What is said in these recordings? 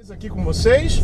Aqui com vocês,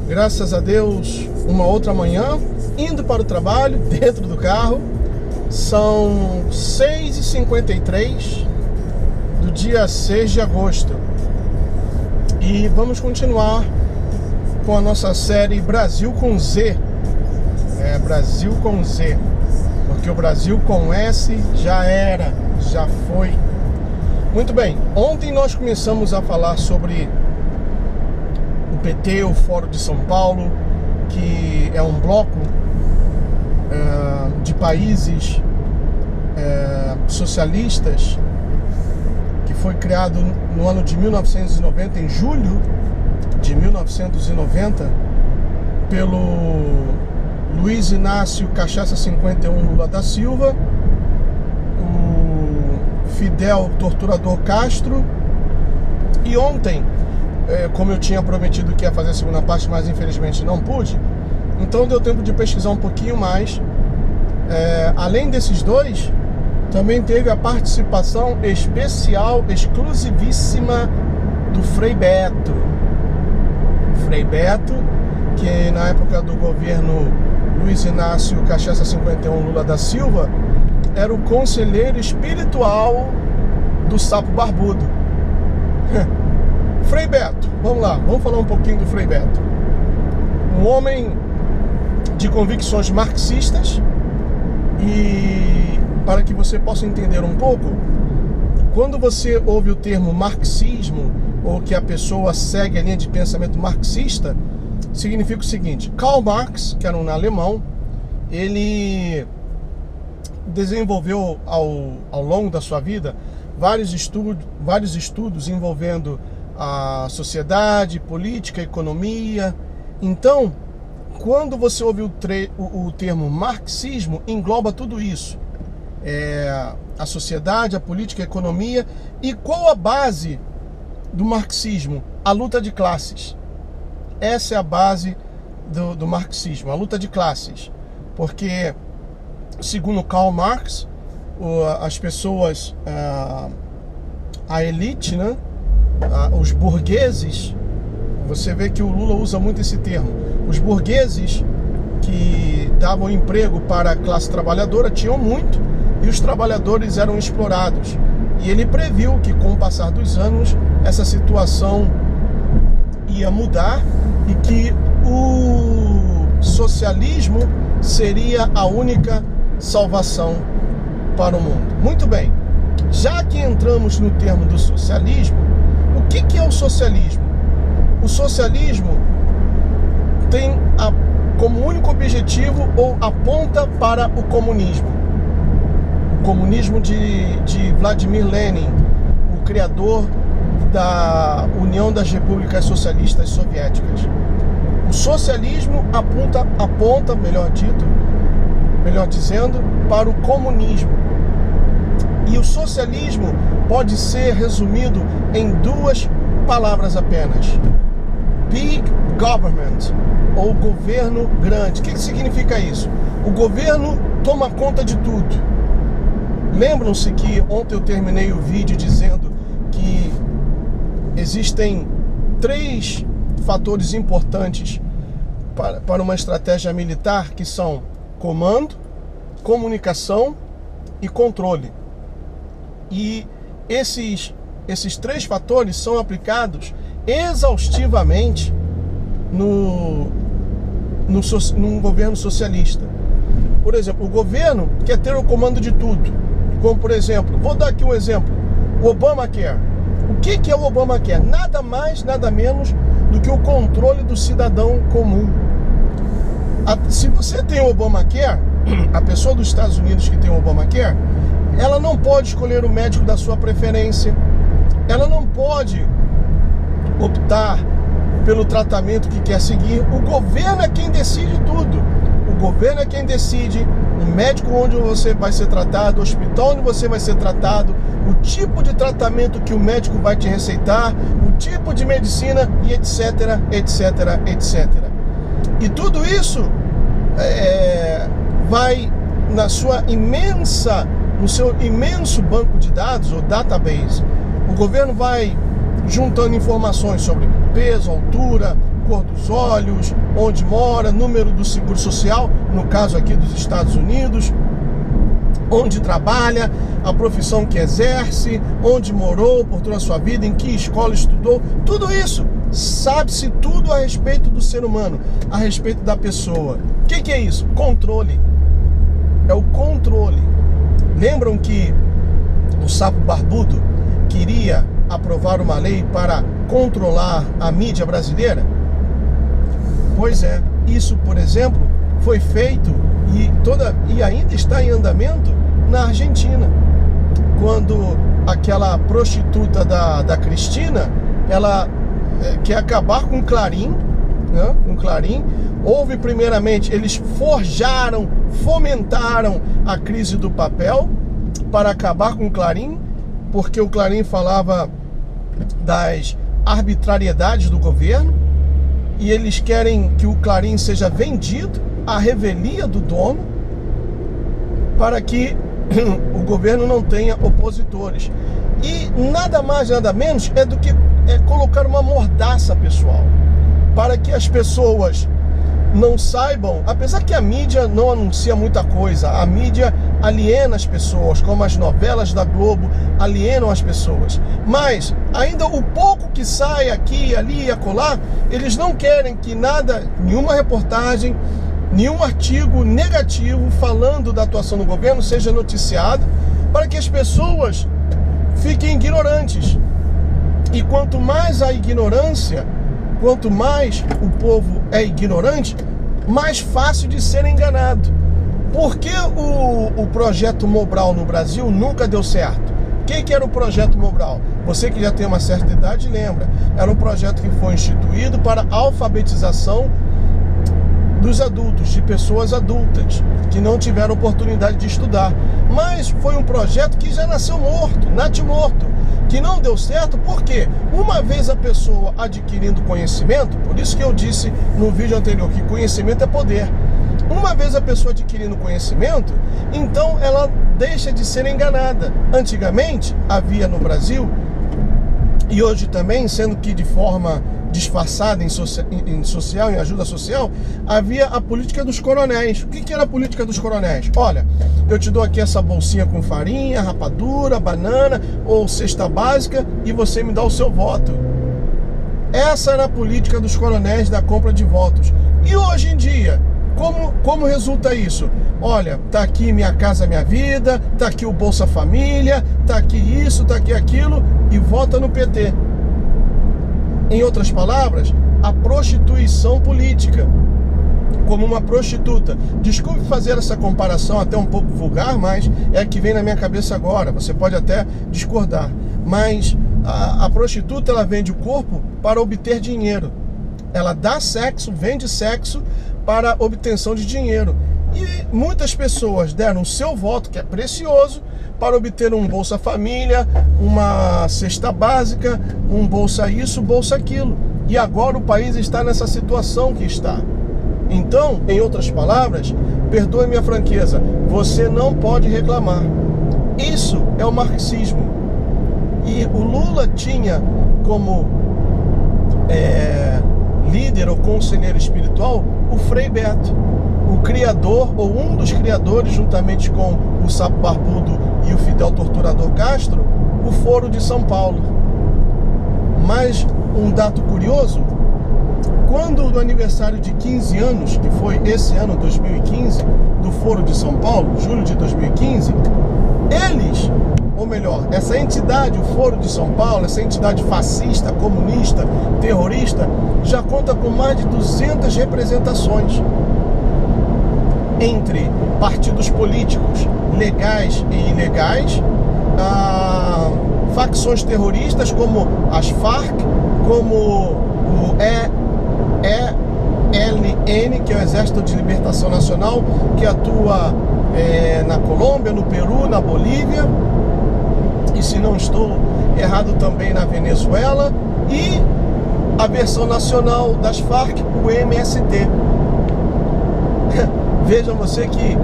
graças a Deus, uma outra manhã, indo para o trabalho, dentro do carro. São 6h53 do dia 6 de agosto e vamos continuar com a nossa série Brasil com Z. Brasil com Z, porque o Brasil com S já era, já foi. Muito bem, ontem nós começamos a falar sobre o PT, o Fórum de São Paulo, que é um bloco de países socialistas, que foi criado no ano de 1990, em julho de 1990, pelo Luiz Inácio Cachaça 51 Lula da Silva, o Fidel Torturador Castro. E ontem, como eu tinha prometido que ia fazer a segunda parte, mas infelizmente não pude, então deu tempo de pesquisar um pouquinho mais. Além desses dois, também teve a participação especial, exclusivíssima do Frei Beto. Frei Beto, que na época do governo Luiz Inácio Cachaça 51 Lula da Silva, era o conselheiro espiritual do Sapo Barbudo. Frei Beto, vamos lá, vamos falar um pouquinho do Frei Beto. Um homem de convicções marxistas. E para que você possa entender um pouco, quando você ouve o termo marxismo, ou que a pessoa segue a linha de pensamento marxista, significa o seguinte: Karl Marx, que era um alemão, ele desenvolveu ao longo da sua vida vários estudos envolvendo a sociedade, política, economia. Então, quando você ouve o termo marxismo, engloba tudo isso. A sociedade, a política, a economia. E qual a base do marxismo? A luta de classes. Essa é a base do marxismo, a luta de classes. Porque, segundo Karl Marx, as pessoas, a elite, né? Os burgueses, você vê que o Lula usa muito esse termo. Os burgueses que davam emprego para a classe trabalhadora tinham muito, e os trabalhadores eram explorados. E ele previu que, com o passar dos anos, essa situação ia mudar e que o socialismo seria a única salvação para o mundo. Muito bem, já que entramos no termo do socialismo, o que é o socialismo? O socialismo tem como único objetivo, ou aponta para o comunismo. O comunismo de Vladimir Lenin, o criador da União das Repúblicas Socialistas Soviéticas. O socialismo aponta, melhor dizendo, para o comunismo. E o socialismo pode ser resumido em duas palavras apenas: Big Government, ou governo grande. O que significa isso? O governo toma conta de tudo. Lembram-se que ontem eu terminei o vídeo dizendo que existem 3 fatores importantes para uma estratégia militar, que são comando, comunicação e controle. E esses 3 fatores são aplicados exaustivamente num governo socialista. Por exemplo, o governo quer ter o comando de tudo. Como, por exemplo, vou dar aqui um exemplo: o Obamacare. O que é o Obamacare? Nada mais, nada menos do que o controle do cidadão comum. Se você tem o Obamacare, a pessoa dos Estados Unidos que tem o Obamacare, ela não pode escolher o médico da sua preferência, ela não pode optar pelo tratamento que quer seguir. O governo é quem decide tudo. O governo é quem decide o médico onde você vai ser tratado, o hospital onde você vai ser tratado, o tipo de tratamento que o médico vai te receitar, o tipo de medicina, e etc, etc, etc. E tudo isso vai no seu imenso banco de dados, ou database. O governo vai juntando informações sobre peso, altura, cor dos olhos, onde mora, número do seguro social, no caso aqui dos Estados Unidos, onde trabalha, a profissão que exerce, onde morou por toda a sua vida, em que escola estudou, tudo isso. Sabe-se tudo a respeito do ser humano, a respeito da pessoa. O que é isso? Controle. É o controle. Lembram que o sapo barbudo queria aprovar uma lei para controlar a mídia brasileira? Pois é, isso, por exemplo, foi feito e ainda está em andamento na Argentina, quando aquela prostituta da Cristina, ela quer acabar com o Clarim, né? Com o Clarim. Houve primeiramente, eles fomentaram a crise do papel para acabar com o Clarim, porque o Clarim falava das arbitrariedades do governo, e eles querem que o Clarim seja vendido à revelia do dono, para que o governo não tenha opositores. E nada mais, nada menos do que colocar uma mordaça pessoal, para que as pessoas não saibam, apesar que a mídia não anuncia muita coisa, a mídia aliena as pessoas, como as novelas da Globo alienam as pessoas, mas ainda o pouco que sai aqui, ali e acolá, eles não querem que nada, nenhuma reportagem, nenhum artigo negativo falando da atuação do governo seja noticiado, para que as pessoas fiquem ignorantes. E quanto mais a ignorância, quanto mais o povo é ignorante, mais fácil de ser enganado. Por que o projeto Mobral no Brasil nunca deu certo? O que era o projeto Mobral? Você que já tem uma certa idade lembra. Era um projeto que foi instituído para alfabetização dos adultos, de pessoas adultas que não tiveram oportunidade de estudar. Mas foi um projeto que já nasceu morto, natimorto, que não deu certo, porque uma vez a pessoa adquirindo conhecimento, por isso que eu disse no vídeo anterior que conhecimento é poder. Uma vez a pessoa adquirindo conhecimento, então ela deixa de ser enganada. Antigamente havia no Brasil, e hoje também, sendo que de forma disfarçada em ajuda social, havia a política dos coronéis. O que era a política dos coronéis? Olha, eu te dou aqui essa bolsinha com farinha, rapadura, banana ou cesta básica e você me dá o seu voto. Essa era a política dos coronéis da compra de votos. E hoje em dia, como resulta isso? Olha, tá aqui Minha Casa Minha Vida, tá aqui o Bolsa Família, tá aqui isso, tá aqui aquilo, e vota no PT. Em outras palavras, a prostituição política, como uma prostituta. Desculpe fazer essa comparação até um pouco vulgar, mas é a que vem na minha cabeça agora. Você pode até discordar, mas a prostituta, ela vende o corpo para obter dinheiro. Ela dá sexo, vende sexo para obtenção de dinheiro. E muitas pessoas deram o seu voto, que é precioso, para obter um Bolsa Família, uma cesta básica, um Bolsa isso, Bolsa aquilo. E agora o país está nessa situação que está. Então, em outras palavras, perdoe minha franqueza, você não pode reclamar. Isso é o marxismo. E o Lula tinha como líder ou conselheiro espiritual o Frei Beto, o criador ou um dos criadores, juntamente com o Sapo Barbudo e o Fidel Torturador Castro, o Foro de São Paulo. Mas um dado curioso, quando no aniversário de 15 anos, que foi esse ano, 2015, do Foro de São Paulo, julho de 2015, eles, ou melhor, essa entidade, o Foro de São Paulo, essa entidade fascista, comunista, terrorista, já conta com mais de 200 representações entre partidos políticos legais e ilegais, facções terroristas como as Farc, como o ELN, que é o Exército de Libertação Nacional, que atua na Colômbia, no Peru, na Bolívia, e se não estou errado também na Venezuela, e a versão nacional das Farc, o MST. Vejam você que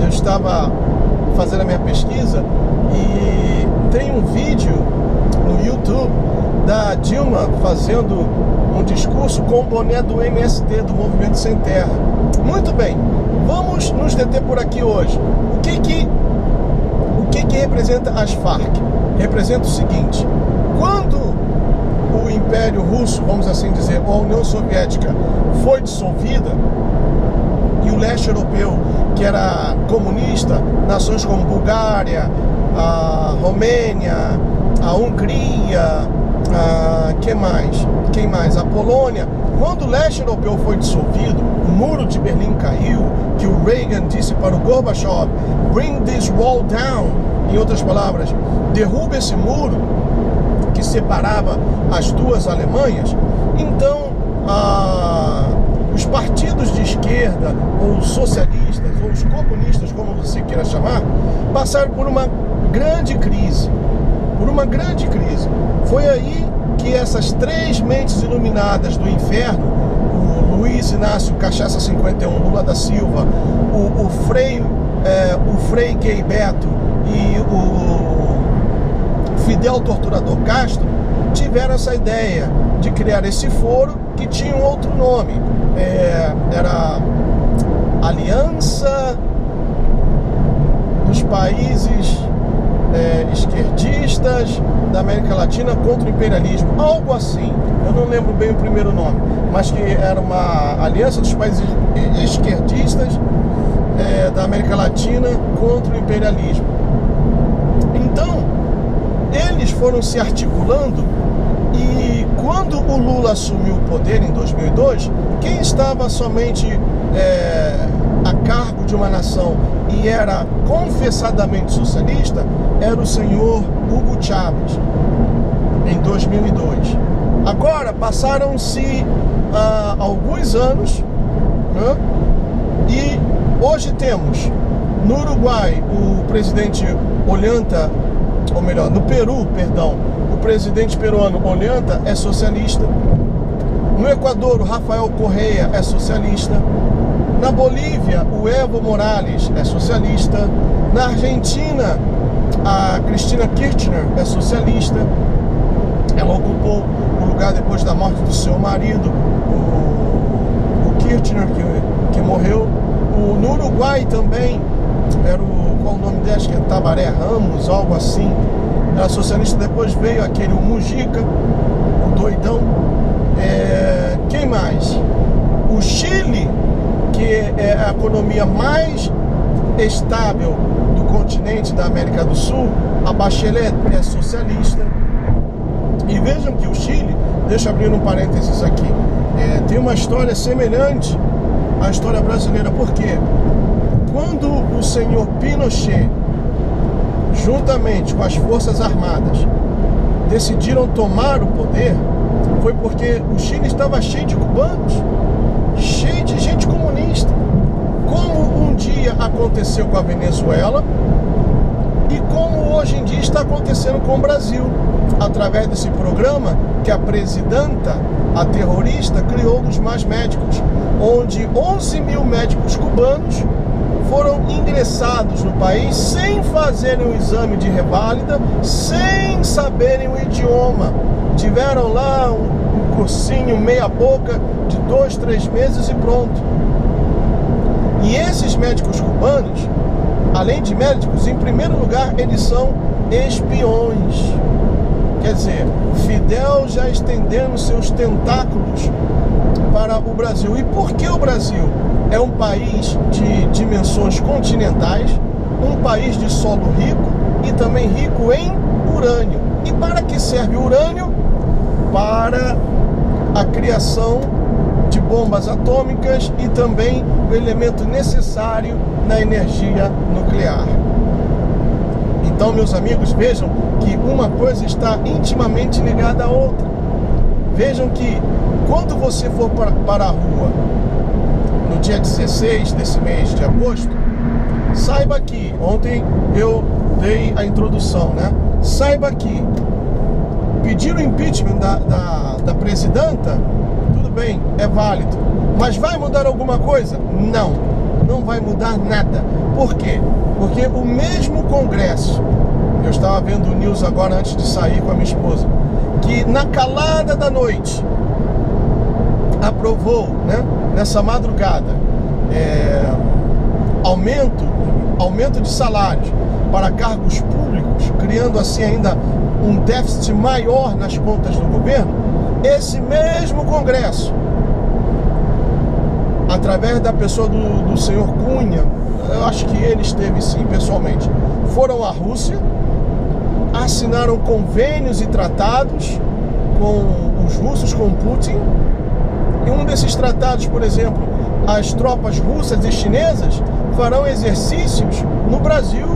eu estava fazendo a minha pesquisa e tem um vídeo no YouTube da Dilma fazendo um discurso com o boné do MST, do Movimento Sem Terra. Muito bem, vamos nos deter por aqui hoje. O que representa as Farc? Representa o seguinte: quando o Império Russo, vamos assim dizer, ou a União Soviética foi dissolvida, e o leste europeu, que era comunista, nações como Bulgária, a Romênia, a Hungria, quem mais? A Polônia. Quando o leste europeu foi dissolvido, o muro de Berlim caiu, que o Reagan disse para o Gorbachev: "Bring this wall down", em outras palavras, derruba esse muro que separava as duas Alemanhas. Então, os partidos de esquerda, ou os socialistas, ou os comunistas, como você queira chamar, passaram por uma grande crise. Foi aí que essas três mentes iluminadas do inferno, o Luiz Inácio Cachaça 51 Lula da Silva, o Frei Gay Beto e o Fidel Torturador Castro, tiveram essa ideia de criar esse foro que tinha um outro nome. Era Aliança dos Países Esquerdistas da América Latina contra o Imperialismo, algo assim. Eu não lembro bem o primeiro nome, mas que era uma aliança dos países esquerdistas da América Latina contra o imperialismo. Então, eles foram se articulando, e quando o Lula assumiu o poder em 2002, quem estava somente a cargo de uma nação e era confessadamente socialista era o senhor Hugo Chávez, em 2002. Agora, passaram-se alguns anos, né? E hoje temos no Uruguai o presidente Ollanta, ou melhor, no Peru, perdão, o presidente peruano Ollanta é socialista. No Equador, o Rafael Correa é socialista. Na Bolívia, o Evo Morales é socialista. Na Argentina, a Cristina Kirchner é socialista. Ela ocupou o lugar depois da morte do seu marido, o Kirchner, que morreu. No Uruguai também, qual o nome dela? Acho que é Tabaré Ramos, algo assim. Era socialista. Depois veio aquele Mujica, o doidão. Quem mais? O Chile, que é a economia mais estável do continente da América do Sul, a Bachelet é socialista. E vejam que o Chile, deixa eu abrir um parênteses aqui, tem uma história semelhante à história brasileira. Por quê? Quando o senhor Pinochet, juntamente com as Forças Armadas, decidiram tomar o poder, foi porque o Chile estava cheio de cubanos, cheio de gente comunista, como um dia aconteceu com a Venezuela e como hoje em dia está acontecendo com o Brasil, através desse programa que a presidenta, a terrorista, criou dos Mais Médicos, onde 11 mil médicos cubanos foram ingressados no país sem fazerem um exame de reválida, sem saberem o idioma. Tiveram lá um cursinho meia boca de 2, 3 meses e pronto. E esses médicos cubanos, além de médicos, em primeiro lugar, eles são espiões. Quer dizer, Fidel já estendendo seus tentáculos para o Brasil. E por que o Brasil? É um país de dimensões continentais, um país de solo rico e também rico em urânio. E para que serve o urânio? Para a criação de bombas atômicas e também o elemento necessário na energia nuclear. Então, meus amigos, vejam que uma coisa está intimamente ligada à outra. Vejam que quando você for para a rua no dia 16 desse mês de agosto, saiba que, ontem eu dei a introdução, né? Saiba que pedir o impeachment da presidenta, tudo bem, é válido, mas vai mudar alguma coisa? Não vai mudar nada. Por quê? Porque o mesmo Congresso eu estava vendo o news agora antes de sair com a minha esposa, que na calada da noite aprovou, né, nessa madrugada, aumento de salários para cargos públicos, criando assim ainda um déficit maior nas contas do governo. Esse mesmo Congresso, através da pessoa do senhor Cunha, eu acho que ele esteve sim pessoalmente, foram à Rússia, assinaram convênios e tratados com os russos, com Putin. E um desses tratados, por exemplo, as tropas russas e chinesas farão exercícios no Brasil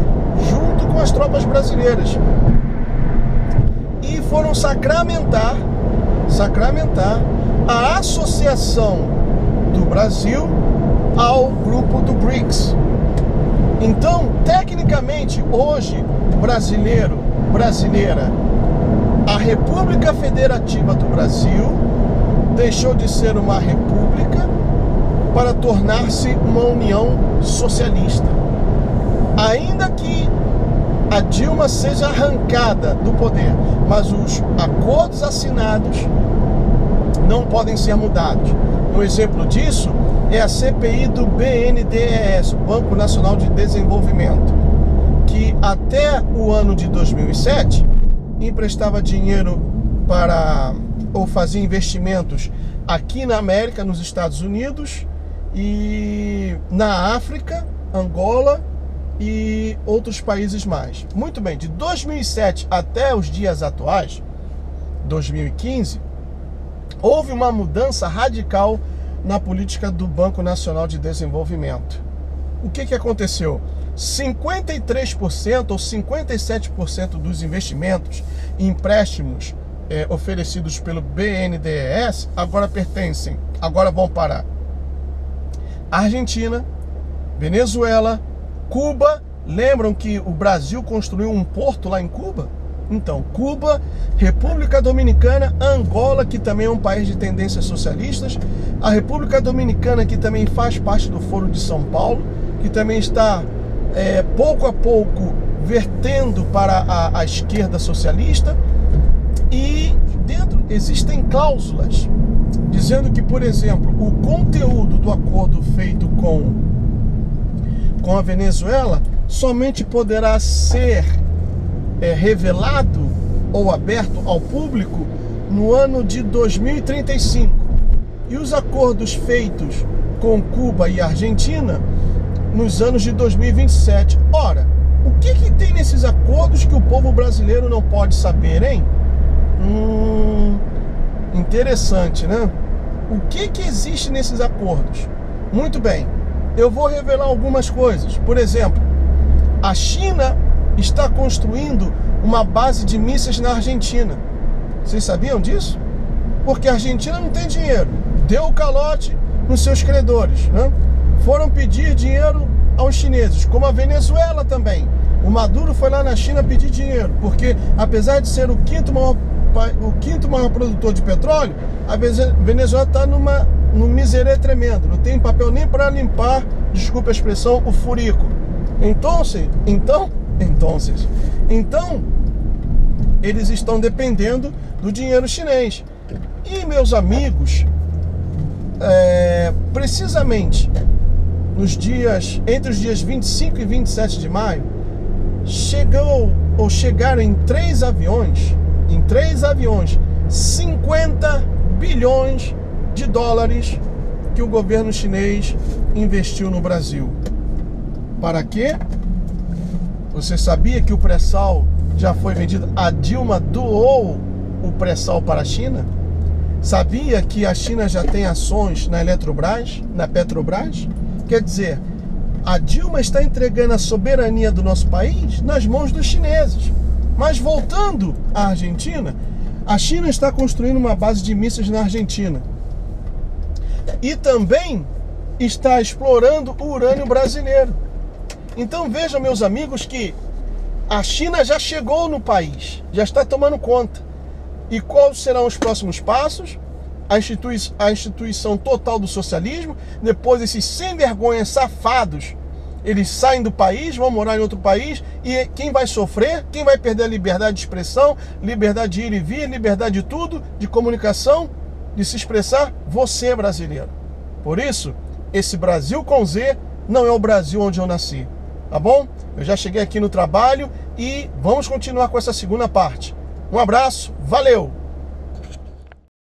junto com as tropas brasileiras. E foram sacramentar a associação do Brasil ao grupo do BRICS. Então, tecnicamente, hoje, brasileira, a República Federativa do Brasil deixou de ser uma república para tornar-se uma união socialista. Ainda que a Dilma seja arrancada do poder, mas os acordos assinados não podem ser mudados. Um exemplo disso é a CPI do BNDES, o Banco Nacional de Desenvolvimento, que até o ano de 2007 emprestava dinheiro para ou fazia investimentos aqui na América, nos Estados Unidos e na África, Angola e outros países mais. Muito bem, de 2007 até os dias atuais, 2015, houve uma mudança radical na política do Banco Nacional de Desenvolvimento. O que aconteceu? 53% ou 57% dos investimentos e empréstimos oferecidos pelo BNDES agora vão para Argentina, Venezuela, Cuba. Lembram que o Brasil construiu um porto lá em Cuba? Então, Cuba, República Dominicana, Angola, que também é um país de tendências socialistas, a República Dominicana, que também faz parte do Foro de São Paulo, que também está pouco a pouco vertendo para a esquerda socialista. E dentro existem cláusulas dizendo que, por exemplo, o conteúdo do acordo feito com a Venezuela somente poderá ser revelado ou aberto ao público no ano de 2035. E os acordos feitos com Cuba e Argentina nos anos de 2027. Ora, o que tem nesses acordos que o povo brasileiro não pode saber, hein? Interessante, né? O que existe nesses acordos? Muito bem, eu vou revelar algumas coisas. Por exemplo, a China está construindo uma base de mísseis na Argentina. Vocês sabiam disso? Porque a Argentina não tem dinheiro, deu o calote nos seus credores, né? Foram pedir dinheiro aos chineses, como a Venezuela também. O Maduro foi lá na China pedir dinheiro, porque apesar de ser o quinto maior produtor de petróleo, a Venezuela está num miserê tremendo, não tem papel nem para limpar, desculpa a expressão, o furico. Então, eles estão dependendo do dinheiro chinês. E, meus amigos, precisamente entre os dias 25 e 27 de maio, chegaram em três aviões, 50 bilhões de dólares que o governo chinês investiu no Brasil. Para quê? Você sabia que o pré-sal já foi vendido? A Dilma doou o pré-sal para a China? Sabia que a China já tem ações na Eletrobras, na Petrobras? Quer dizer, a Dilma está entregando a soberania do nosso país nas mãos dos chineses. Mas voltando à Argentina, a China está construindo uma base de mísseis na Argentina. E também está explorando o urânio brasileiro. Então vejam, meus amigos, que a China já chegou no país, já está tomando conta. E quais serão os próximos passos? A instituição total do socialismo, depois esses sem vergonha safados Eles saem do país, vão morar em outro país, e quem vai sofrer, quem vai perder a liberdade de expressão, liberdade de ir e vir, liberdade de tudo, de comunicação, de se expressar? Você, brasileiro. Por isso, esse Brasil com Z não é o Brasil onde eu nasci, tá bom? Eu já cheguei aqui no trabalho e vamos continuar com essa segunda parte. Um abraço, valeu!